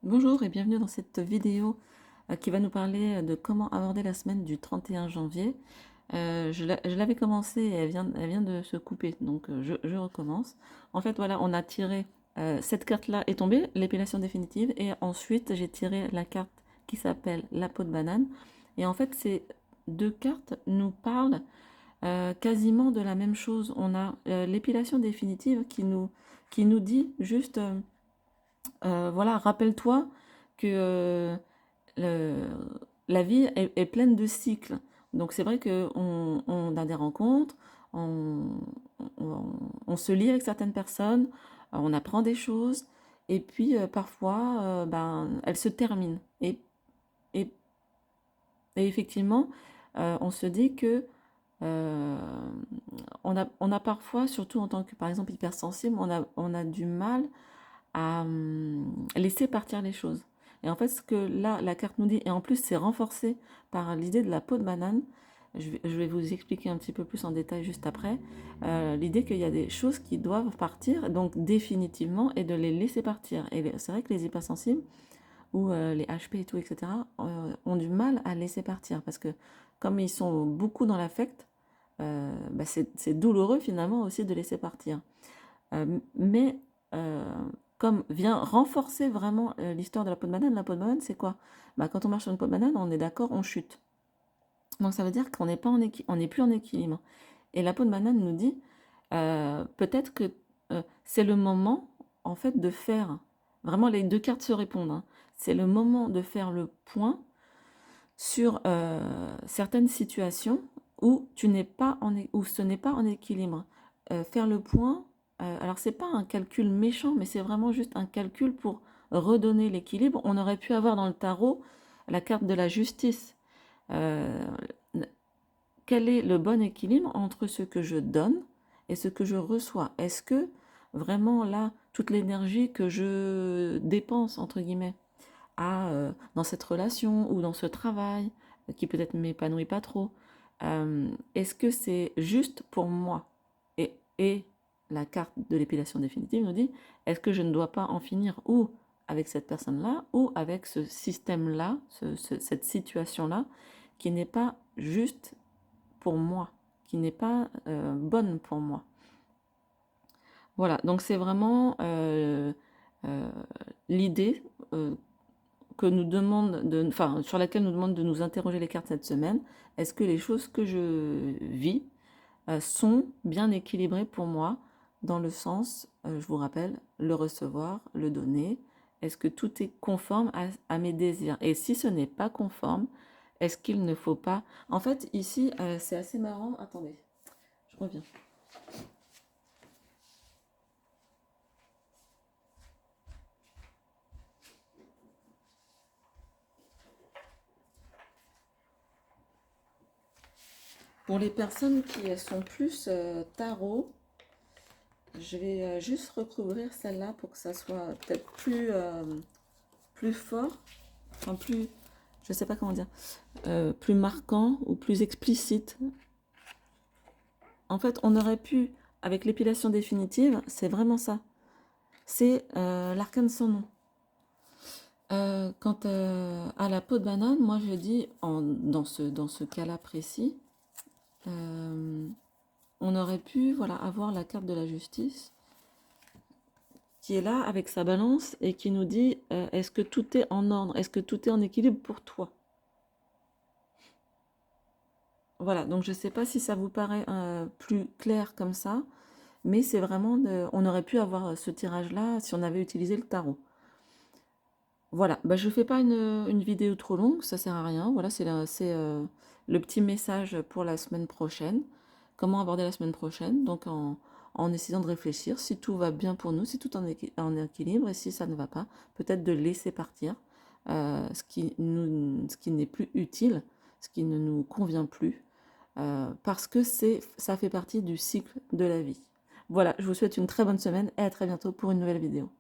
Bonjour et bienvenue dans cette vidéo qui va nous parler de comment aborder la semaine du 31 janvier. Je l'avais commencé et elle vient de se couper, donc je recommence. En fait, voilà, on a tiré, cette carte-là est tombée, l'épilation définitive, et ensuite j'ai tiré la carte qui s'appelle la peau de banane. Et en fait, ces deux cartes nous parlent quasiment de la même chose. On a l'épilation définitive qui nous dit juste... voilà, rappelle-toi que le- la vie est pleine de cycles. Donc c'est vrai qu'on a des rencontres, on, on- on se lie avec certaines personnes, on apprend des choses, et puis parfois, ben, elles se terminent. Et, et effectivement, on se dit que euh, on a parfois, surtout en tant que, par exemple, hypersensible, on a du mal à laisser partir les choses. Et en fait, ce que là, la carte nous dit, et en plus c'est renforcé par l'idée de la peau de banane, je vais vous expliquer un petit peu plus en détail juste après, l'idée qu'il y a des choses qui doivent partir, donc définitivement, et de les laisser partir. Et c'est vrai que les hypersensibles, ou les HP et tout, etc., ont du mal à laisser partir, parce que comme ils sont beaucoup dans l'affect, bah c'est douloureux finalement aussi de laisser partir. Mais euh, comme vient renforcer vraiment l'histoire de la peau de banane, c'est quoi? Bah, quand on marche sur une peau de banane, on est d'accord, on chute. Donc ça veut dire qu'on n'est pas on n'est plus en équilibre. Et la peau de banane nous dit peut-être que c'est le moment en fait de faire. Vraiment, les deux cartes se répondent, hein. C'est le moment de faire le point sur certaines situations où tu n'es pas où ce n'est pas en équilibre. Faire le point, alors c'est pas un calcul méchant, mais c'est vraiment juste un calcul pour redonner l'équilibre. On aurait pu avoir dans le tarot la carte de la justice. Euh, Quel est le bon équilibre entre ce que je donne et ce que je reçois? Est-ce que vraiment là, toute l'énergie que je dépense, entre guillemets, dans cette relation ou dans ce travail qui peut-être ne m'épanouit pas trop, est-ce que c'est juste pour moi? Et la carte de l'épilation définitive nous dit, est-ce que je ne dois pas en finir ou avec cette personne-là ou avec ce système-là, cette situation-là, qui n'est pas juste pour moi, qui n'est pas bonne pour moi. Voilà, donc c'est vraiment euh, l'idée que nous demande de, enfin, sur laquelle nous demande de nous interroger les cartes cette semaine. Est-ce que les choses que je vis sont bien équilibrées pour moi dans le sens, je vous rappelle, le recevoir, le donner? Est-ce que tout est conforme à mes désirs? Et si ce n'est pas conforme, est-ce qu'il ne faut pas... En fait, ici, c'est assez marrant. Attendez, je reviens. Pour les personnes qui sont plus tarot, je vais juste recouvrir celle-là pour que ça soit peut-être plus fort, enfin plus, je sais pas comment dire, plus marquant ou plus explicite. En fait, on aurait pu, avec l'épilation définitive, c'est vraiment ça. C'est l'arcane sans nom. Quant à la peau de banane, moi je dis, dans ce cas-là précis, euh, on aurait pu voilà, avoir la carte de la justice qui est là avec sa balance et qui nous dit est-ce que tout est en ordre, est-ce que tout est en équilibre pour toi? Voilà, donc je ne sais pas si ça vous paraît plus clair comme ça, mais c'est vraiment, on aurait pu avoir ce tirage-là si on avait utilisé le tarot. Voilà, bah, je ne fais pas une vidéo trop longue, ça sert à rien. Voilà, c'est le petit message pour la semaine prochaine. Comment aborder la semaine prochaine? Donc en essayant de réfléchir si tout va bien pour nous, si tout en équilibre, et si ça ne va pas, peut-être de laisser partir ce qui n'est plus utile, ce qui ne nous convient plus, parce que ça fait partie du cycle de la vie. Voilà, je vous souhaite une très bonne semaine et à très bientôt pour une nouvelle vidéo.